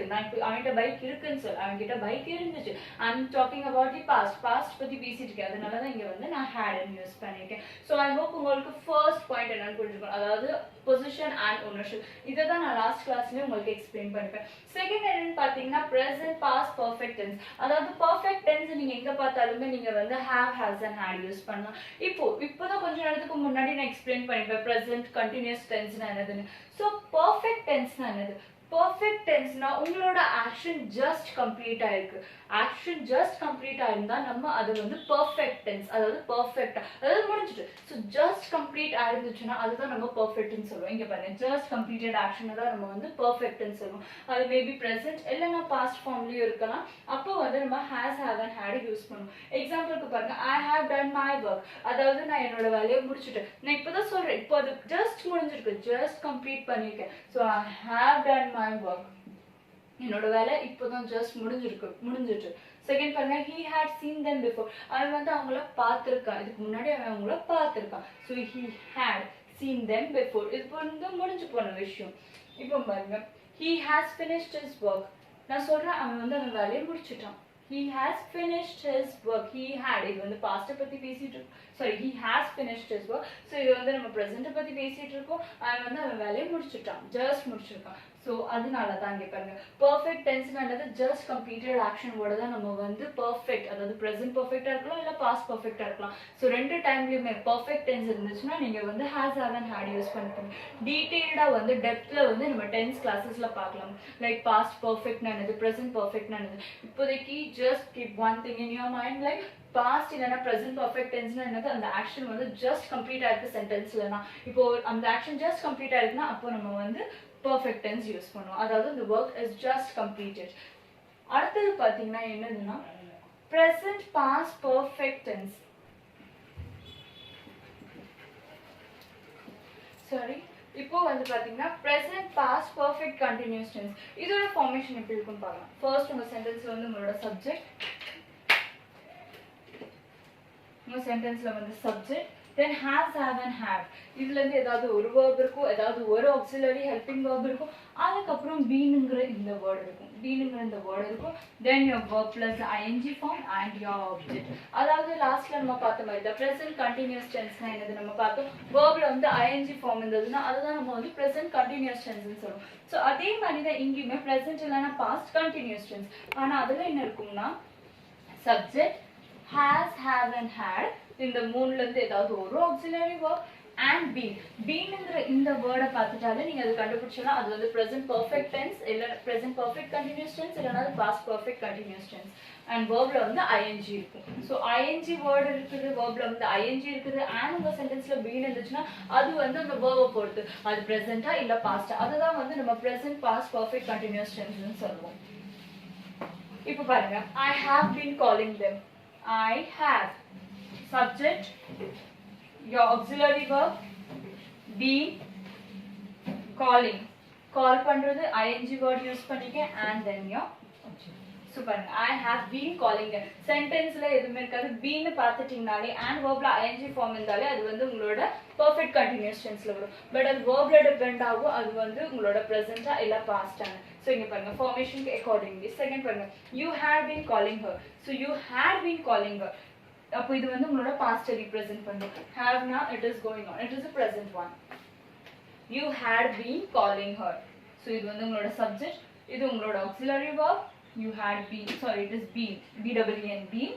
நான் இப்போ அவன்கிட்ட பைக் இருக்குன்னு சொல்ல, அவன்கிட்ட பைக் இருந்துச்சு. I'm talking about the past பத்தி பேசிட்டு இருக்கேன். அதனால தான் இங்க வந்து நான் had ன்னு யூஸ் பண்ணிருக்கேன். so I hope உங்களுக்கு ஃபர்ஸ்ட் பாயிண்ட் என்னன்னு புரிஞ்சுக்கணும். அதாவது பொசிஷன் அண்ட் ஓனர்ஷிப். இதை தான் நான் லாஸ்ட் கிளாஸ்லயே உங்களுக்கு எக்ஸ்பிளைன் பண்ணிருப்பேன். செகண்ட் என்னன்னு பாத்தீங்கன்னா present past perfect tense. அதாவது perfect tense நீங்க எங்க பார்த்தாலுமே நீங்க வந்து have, has and had use பண்ணலாம். இப்போதான் கொஞ்ச நேரத்துக்கு முன்னாடி நான் எக்ஸ்பிளைன் பண்ணிருப்பேன் present continuous tense என்னதுன்னு. so perfect tense என்னது? perfect tenseனா உங்களோட ஆக்ஷன் ஜஸ்ட் கம்ப்ளீட் ஆயிருக்கு. ஆக்ஷன் ஜஸ்ட் கம்ப்ளீட் ஆயிருந்தா நம்ம அது வந்து perfect tense, அதாவது perfect, அதாவது முடிஞ்சிட்டு. so just complete ஆயிருந்துச்சுன்னா அதுதான் நம்ம perfect ன்னு சொல்லுவோம். இங்க பாருங்க just completed action தான் நம்ம வந்து perfect ன்னு சொல்லுவோம். அது மேபி present இல்லைன்னா past ஃபார்ம்லயும் இருக்கலாம். அப்போ வந்து நம்ம has, have and had use பண்ணுவோம். எக்ஸாம்பிளுக்கு பாருங்க I have done my work. அதாவது நான் என்னோட வேலையை முடிச்சுட்டேன். நான் இப்பதான் சொல்றேன், இப்போ அது just முடிஞ்சிருக்கு, just complete பண்ணிருக்கேன். so I have done my work. என்னோட வேலை இப்போதான் ஜஸ்ட் முடிஞ்சிட்டு. செகண்ட் பாருங்க he had seen them before. அவன் வந்து அவங்கள பார்த்திருக்கான், இதுக்கு முன்னாடி அவன் அவங்கள பார்த்திருக்கான். so he had seen them before. இது வந்து முடிஞ்சு போன விஷயம். இப்போ பாருங்க he has finished his work. நான் சொல்றேன் அவன் வந்து அவன் வேலையை முடிச்சிட்டான். he has finished his work. he had இது வந்து past பத்தி பேசிட்டு இருக்கோம். sorry he has finished his work. so இது வந்து நம்ம present பத்தி பேசிட்டு இருக்கோம். அவன் வந்து அவன் வேலையை முடிச்சிட்டான், ஜஸ்ட் முடிச்சிருக்கான். so அதனால தான் இங்க பாருங்க perfect tense ன்றது just completed action ஓட தான் நம்ம வந்து perfect, அதாவது present perfect இருக்கலாம் இல்ல past perfect இருக்கலாம். so ரெண்டு டைம்லயுமே perfect tense இருந்துச்சுன்னா நீங்க வந்து has, have and had use பண்ணிக்கணும். டீடைல்டா வந்து டெப்த்ல வந்து நம்ம 10th கிளாसेसல பார்க்கலாம். லைக் past perfect ன்றது, present perfect ன்றது. இப்போதைக்கு just keep one thing in your mind, like past இல்லனா present perfect tense என்னது? அந்த ஆக்ஷன் வந்து just complete ஆயிருக்கு சென்டென்ஸ்லனா. இப்போ அந்த ஆக்ஷன் just complete ஆயிருக்குனா அப்போ நம்ம வந்து perfect tense யூஸ் பண்ணுவோம். அதாவது the work is just completed. அடுத்து பாத்தீங்கன்னா என்னதுன்னா present past perfect tense. sorry இப்போ வந்து பாத்தீங்கன்னா present past perfect continuous tense. இதோட ஃபார்மேஷன் எப்படி இருக்குன்னு பார்க்கலாம். ஃபர்ஸ்ட் உங்க சென்டென்ஸ்ல வந்து உங்களோட சப்ஜெக்ட், உங்க சென்டென்ஸ்ல வந்து subject, then has, have and had. இதுல இருந்து ஏதாவது ஒரு verb இருக்கும், ஏதாவது ஒரு auxiliary helping verb இருக்கும், அதுக்கு அப்புறம் beenங்கிற இந்த word இருக்கும், beenங்கிற இந்த word இருக்கும், then your verb plus ing form and your object. அதாவது லாஸ்ட்ல நம்ம பார்த்த மாதிரி the present continuous tense னா என்னது நம்ம பார்த்தோம். verbல வந்து ing form இருந்ததுன்னா அதுதான் நம்ம வந்து present continuous tense னு சொல்றோம். சோ அதே மாதிரி தான் இங்கேயுமே present இல்லனா past continuous tense. ஆனா அதுல என்ன இருக்கும்னா subject, has, have and had, இந்த மூணுல இருந்து ஏதாவது ஒரு auxiliary verb and beenங்கிற இந்த வேர்டை பார்த்துட்டாலே நீங்க அது கண்டுபிடிச்சலாம். அது வந்து present perfect tense இல்ல present perfect continuous tense இல்லனா past perfect continuous tense. and verbல வந்து ing இருக்கும். so ing word இருக்குது, verbல வந்து ing இருக்குது, and உங்க சென்டென்ஸ்ல been இருந்துச்சுன்னா அது வந்து அந்த verb பொறுத்து அது present-ஆ இல்ல past-ஆ. அதுதான் வந்து நம்ம present past perfect continuous tense னு சொல்லுவோம். இப்போ பாருங்க I have been calling them. I have subject, your auxiliary verb, been, calling. Call பண்றது ing word யூஸ் பண்ணிக்க and then your object. So பாருங்க ஐ ஹேவ் பீன் காலிங். சென்டென்ஸ்ல எதுவுமே இருக்காது. பீன்னு பார்த்துட்டீங்கனாலே அண்ட் வேர்ப்ல ஐஎன்ஜி ஃபார்ம் இருந்தாலே அது வந்து உங்களோட பர்ஃபெக்ட் கண்டினியூஸ் டென்ஸ்ல வரும். பட் அது வேர்ப்ல டிபெண்ட் ஆகும். அது வந்து உங்களோட ப்ரெசென்ட்டா இல்ல பாஸ்டான. ஸோ இங்க பாருங்க ஃபார்மேஷனுக்கு அக்கார்டிங்லி. செகண்ட் பாருங்க you had been calling her. So you had been calling her. அப்போ இது வந்து உங்களோட பாஸ்ட் ரீப்ரசென்ட் பண்ணுது. ஹேவ்னா it is going on. It is a present one. You had been calling her. So இது வந்து உங்களோட subject. இது உங்களோட auxiliary verb. You had been, sorry, it is been, B-E-E-N, been,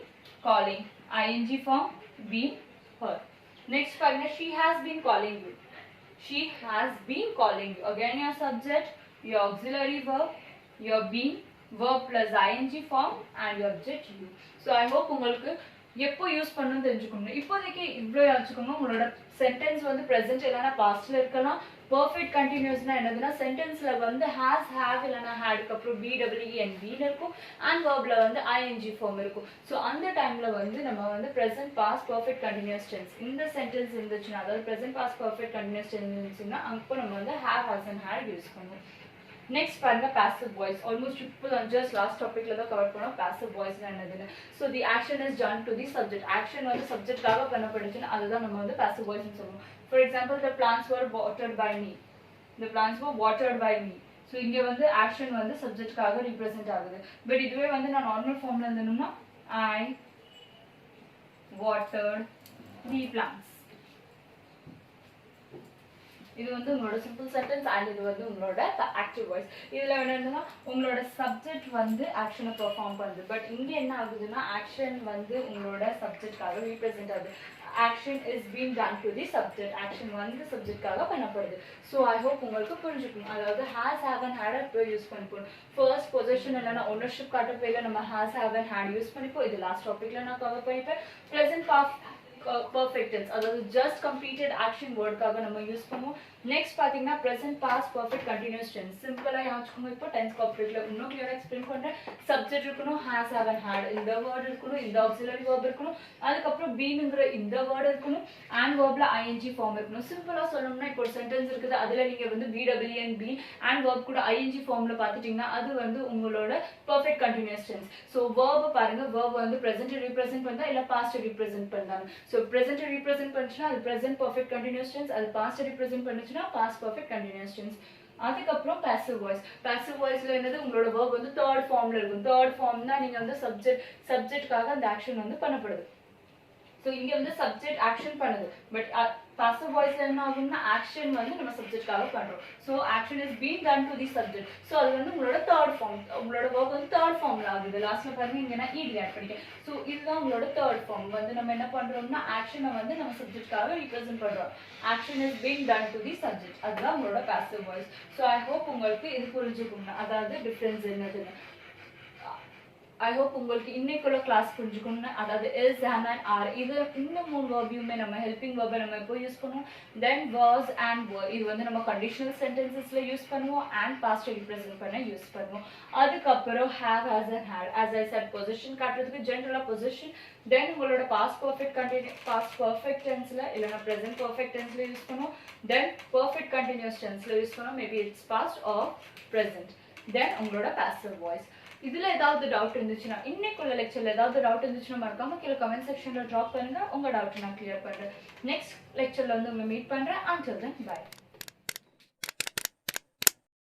calling, ing form, been, her. Next பாருங்க she has been calling you. She has been calling you. Again your subject, your auxiliary verb, your been, verb plus ing form and your object you. So I hope உங்களுக்கு எப்போ யூஸ் பண்ணணும்னு தெரிஞ்சுக்கணும். இப்போதைக்கு இவ்வளோ வச்சுக்கோங்க. உங்களோட சென்டென்ஸ் வந்து ப்ரெசென்ட் இல்லைன்னா பாஸ்ட்ல இருக்கலாம். பர்ஃபெக்ட் கண்டினியூஸ்னா என்னதுன்னா சென்டென்ஸ்ல வந்து ஹேஸ் ஹேவ் இல்லைன்னா ஹேடுக்கு அப்புறம் BEEN பீன் இருக்கும் அண்ட் வேர்ப்ல வந்து ஐஎன்ஜி ஃபார்ம் இருக்கும். ஸோ அந்த டைம்ல வந்து நம்ம வந்து present past perfect continuous tense இந்த சென்டென்ஸ் இருந்துச்சுன்னா அதாவது present past perfect continuous tense இருந்துச்சுன்னா அப்போ நம்ம வந்து have has and had use பண்ணுவோம். நெக்ஸ்ட் பாருங்க passive voice. ஆல்மோஸ்ட் இப்போ ஜஸ்ட் லாஸ்ட் டாபிக்ல தான் கவர் பண்ணோம் passive voice என்னதுன்னு. So the action is done to the subject. Action வந்து சப்ஜெக்டாக பண்ணப்படுச்சுன்னா அதுதான் நம்ம வந்து passive voice ன்னு சொல்லுவோம். For example the plants were watered by me. The plants were watered by me. So இங்கே வந்து ஆக்ஷன் வந்து சப்ஜெக்டாக ரீப்ரசென்ட் ஆகுது. பட் இதுவே வந்து நான் நார்மல் ஃபார்ம்ல இருந்தேன்னா I watered the plants. இது வந்து உங்களோட சிம்பிள் சென்டென்ஸ் அண்ட் இது வந்து உங்களோட ஆக்டிவ் வாய்ஸ். இதுல என்னன்னா உங்களோட சப்ஜெக்ட் வந்து ஆக்ஷனை பெர்ஃபார்ம் பண்ணுது. பட் இங்க என்ன ஆகுதுன்னா ஆக்ஷன் வந்து உங்களோட சப்ஜெக்ட்காக ரீப்ரசென்ட் ஆகுது. Action is been done to the subject. Action வந்து சப்ஜெக்ட்காக பண்ணப்படுது. ஸோ ஐ ஹோப் உங்களுக்கு புரிஞ்சுக்கணும். அதாவது ஹேஸ் ஹேவ் அண்ட் ஹேட் இப்போ யூஸ் பண்ணிப்போம். ஃபர்ஸ்ட் பொசிஷன் இல்லைன்னா ஓனர்ஷிப் காட்டுறப்ப நம்ம has have and had use பண்ணிப்போம். இது லாஸ்ட் டாபிக்ல நான் கவர் பண்ணிப்பேன். ப்ரெசென்ட் perfect tense அதாவது just completed action word காக நம்ம யூஸ் பண்ணுவோம். நெக்ஸ்ட் பாத்தீங்கன்னா present past perfect continuous tense. சிம்பிளா யோசிச்சுக்கோங்க. இப்போ tense கார்ப்பரேட்ல இன்னும் கிளியரா எக்ஸ்பிளைன் பண்றேன். சப்ஜெக்ட் இருக்கணும், has have and had இந்த வேர்ட் இருக்கணும், இந்த auxiliary verb இருக்கணும், அதுக்கு அப்புறம் beenங்கற இந்த வேர்ட் இருக்கணும் and verbல ing ஃபார்ம் இருக்கணும். சிம்பிளா சொல்லணும்னா இப்போ ஒரு சென்டென்ஸ் இருக்குது. அதுல நீங்க வந்து BEEN been and verb கூட ing ஃபார்ம்ல பாத்துட்டீங்கன்னா அது வந்து உங்களோட perfect continuous tense. So verb பாருங்க. verb வந்து present represent பண்ணா இல்ல past represent பண்ணா. So present represent பண்ணுச்சுனா அது present perfect continuous tense. அது past represent பண்ணுச்சுனா past perfect continuous tense. அதுக்கு அப்புறம் passive voice. passive voiceல என்னது உங்களோட verb வந்து third formல இருக்கும். third formனா நீங்க வந்து சப்ஜெக்ட்காக அந்த ஆக்ஷன் வந்து பண்ணப்படுது. சோ இங்க வந்து சப்ஜெக்ட் ஆக்ஷன் பண்ணுது. பட் passive voiceல என்ன ஆகும்னா ஆக்ஷன் வந்து நம்ம சப்ஜெக்ட்காக பண்றோம். So action is been done to the subject. So அது வந்து உங்களோட third form. உங்களோட verb வந்து third formல ஆகுது. லாஸ்ட்ல பாருங்க இங்க நான் ed ஆட் பண்ணிட்டேன். சோ இதுதான் உங்களோட third form. வந்து நம்ம என்ன பண்றோம்னா ஆக்ஷனை வந்து நம்ம சப்ஜெக்ட்காக ரெப்ரசன்ட் பண்றோம். ஆக்ஷன் is been done to the subject. அதுதான் உங்களோட passive voice. So I hope உங்களுக்கு இது புரிஞ்சுக்கும்னா அதாவது டிஃபரன்ஸ் என்னதுன்னு. I hope உங்களுக்கு இன்னைக்குள்ள கிளாஸ் புரிஞ்சுக்கணும். அதாவது is, am and are இது இந்த மூணு வெர்பையுமே நம்ம ஹெல்பிங் வெர்பை நம்ம எப்போ யூஸ் பண்ணுவோம். then was and were இது வந்து நம்ம கண்டிஷனல் சென்டென்சஸ்ல யூஸ் பண்ணுவோம் and past represent பண்ண யூஸ் பண்ணுவோம். அதுக்கு அப்புறம் have, has and had as I said position காட்டுறதுக்கு ஜெனரலா position. then உங்களோட past perfect tenseல இல்லனா present perfect tenseல யூஸ் பண்ணுவோம். then perfect continuous tenseல யூஸ் பண்ணுவோம். maybe it's past or present. then உங்களோட passive voice. இதுல ஏதாவது டவுட் இருந்துச்சுன்னா இன்னைக்குள்ள லெக்சர்ல ஏதாவது டவுட் இருந்துச்சுன்னா மறக்காம கீழே கமெண்ட் செக்ஷன்ல டிராப் பண்ணுங்க. உங்க டவுட் நான் கிளியர் பண்றேன். நெக்ஸ்ட் லெக்சர்ல வந்து உங்களை மீட் பண்றேன். until then bye.